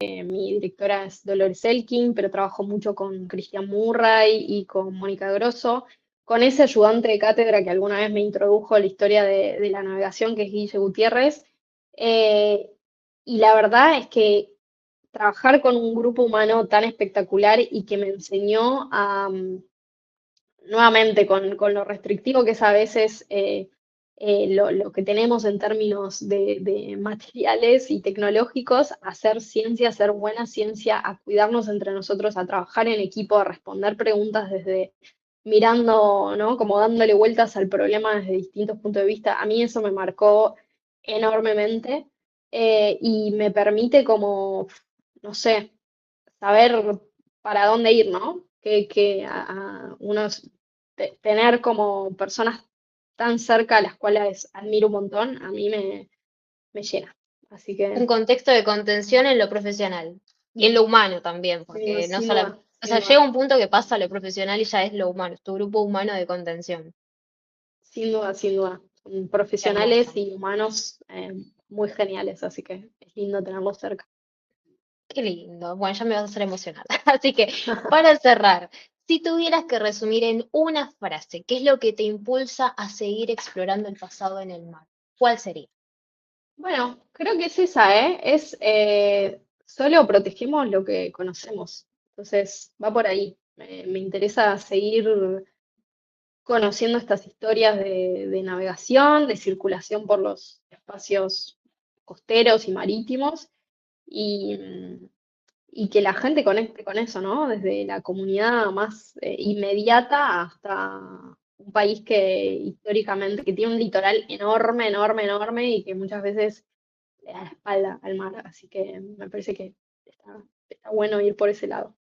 Mi directora es Dolores Elkin, pero trabajo mucho con Cristian Murray y con Mónica Grosso. Con ese ayudante de cátedra que alguna vez me introdujo a la historia de la navegación, que es Guille Gutiérrez. Eh, y la verdad es que trabajar con un grupo humano tan espectacular y que me enseñó a, nuevamente, con lo restrictivo que es a veces lo que tenemos en términos de materiales y tecnológicos, a hacer ciencia, a hacer buena ciencia, a cuidarnos entre nosotros, a trabajar en equipo, a responder preguntas desde mirando, ¿no? Como dándole vueltas al problema desde distintos puntos de vista. A mí eso me marcó enormemente y me permite como, no sé, saber para dónde ir, ¿no? Que a unos tener como personas tan cerca a las cuales admiro un montón, a mí me llena. Así Un que, contexto de contención en lo profesional y en lo humano también, sin, porque no sin solamente, duda, o sin sea, duda, llega un punto que pasa lo profesional y ya es lo humano, es tu grupo humano de contención. sin duda, sin duda. Son Qué profesionales hermoso. y humanos muy geniales, así que es lindo tenerlos cerca. Qué lindo. Bueno, ya me vas a hacer emocionada. Así que, para cerrar, si tuvieras que resumir en una frase, ¿qué es lo que te impulsa a seguir explorando el pasado en el mar? ¿Cuál sería? Bueno, creo que es esa, ¿eh? Es solo protegemos lo que conocemos. Entonces, va por ahí. Me interesa seguir conociendo estas historias de navegación, de circulación por los espacios costeros y marítimos y, y que la gente conecte con eso, ¿no? Desde la comunidad más inmediata hasta un país que históricamente, que tiene un litoral enorme, enorme, enorme y que muchas veces le da la espalda al mar. Así que me parece que está bueno ir por ese lado.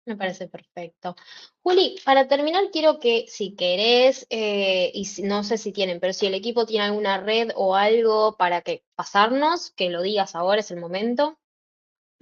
Me parece perfecto. Juli, para terminar, quiero que si querés, no sé si tienen, pero si el equipo tiene alguna red o algo para que pasarnos, que lo digas ahora, es el momento.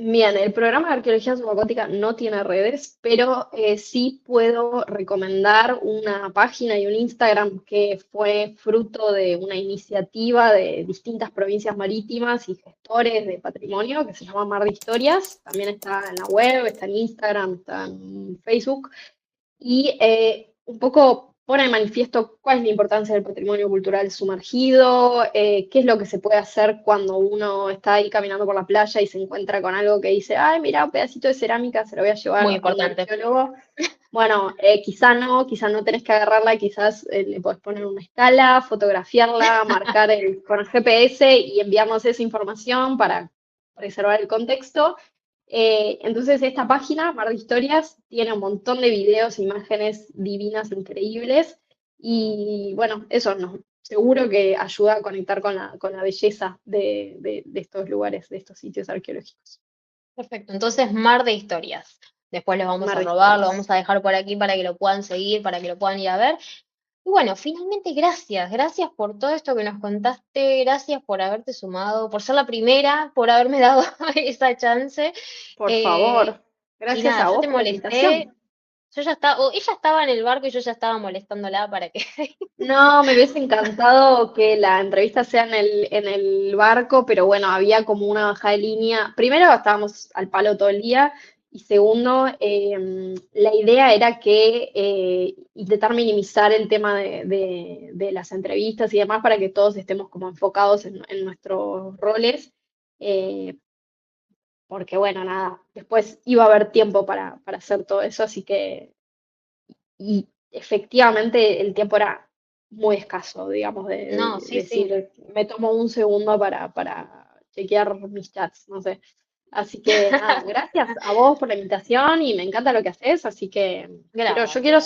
Bien, el programa de arqueología subacuática no tiene redes, pero sí puedo recomendar una página y un Instagram que fue fruto de una iniciativa de distintas provincias marítimas y gestores de patrimonio que se llama Mar de Historias. También está en la web, está en Instagram, está en Facebook y un poco pone de manifiesto cuál es la importancia del patrimonio cultural sumergido, qué es lo que se puede hacer cuando uno está ahí caminando por la playa y se encuentra con algo que dice, ay, mira, un pedacito de cerámica, se lo voy a Muy llevar a un importante. arqueólogo. Bueno, quizá no tenés que agarrarla, quizás le podés poner una escala, fotografiarla, marcar con el GPS y enviarnos esa información para preservar el contexto. Entonces, esta página, Mar de Historias, tiene un montón de videos e imágenes divinas, increíbles. Y bueno, eso no, seguro que ayuda a conectar con la belleza de estos lugares, de estos sitios arqueológicos. Perfecto. Entonces, mar de historias. Después lo vamos Mar a de robar, lo Historias. vamos a dejar por aquí para que lo puedan seguir, para que lo puedan ir a ver. Y bueno, finalmente gracias, gracias por todo esto que nos contaste, gracias por haberte sumado, por ser la primera, por haberme dado esa chance. Por Eh, favor, y gracias nada, a yo vos te por la molesté, invitación. yo ya estaba, o ella estaba en el barco y yo ya estaba molestándola para que... No, me hubiese encantado que la entrevista sea en el barco, pero bueno, había como una bajada de línea. Primero, estábamos al palo todo el día, y segundo, la idea era que intentar minimizar el tema de las entrevistas y demás para que todos estemos como enfocados en nuestros roles, eh, porque bueno, nada, después iba a haber tiempo para hacer todo eso, así que y efectivamente el tiempo era muy escaso, digamos, No, de sí, sí. decir, me tomo un segundo para chequear mis chats, no sé. Así que nada, gracias a vos por la invitación y me encanta lo que haces, así que Gracias. yo quiero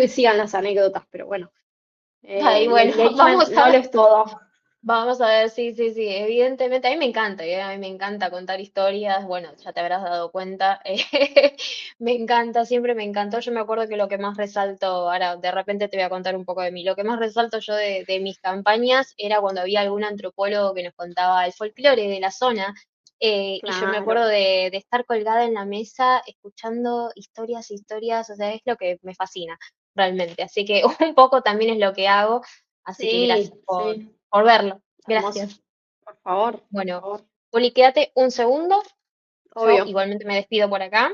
que sigan las anécdotas, pero bueno, Ay, el bueno, engagement vamos no lo a, es todo. vamos a ver, sí, sí, sí, evidentemente, a mí me encanta, a mí me encanta contar historias, bueno, ya te habrás dado cuenta, me encanta, siempre me encantó, yo me acuerdo que lo que más resalto, ahora de repente te voy a contar un poco de mí, lo que más resalto yo de mis campañas era cuando había algún antropólogo que nos contaba el folclore de la zona, y yo me acuerdo Claro, de estar colgada en la mesa escuchando historias, historias, o sea, es lo que me fascina realmente, así que un poco también es lo que hago, así que gracias sí, sí, por verlo. hermoso. Gracias. Por favor, por Bueno, favor. Juli, quédate un segundo. Yo Obvio. igualmente me despido por acá.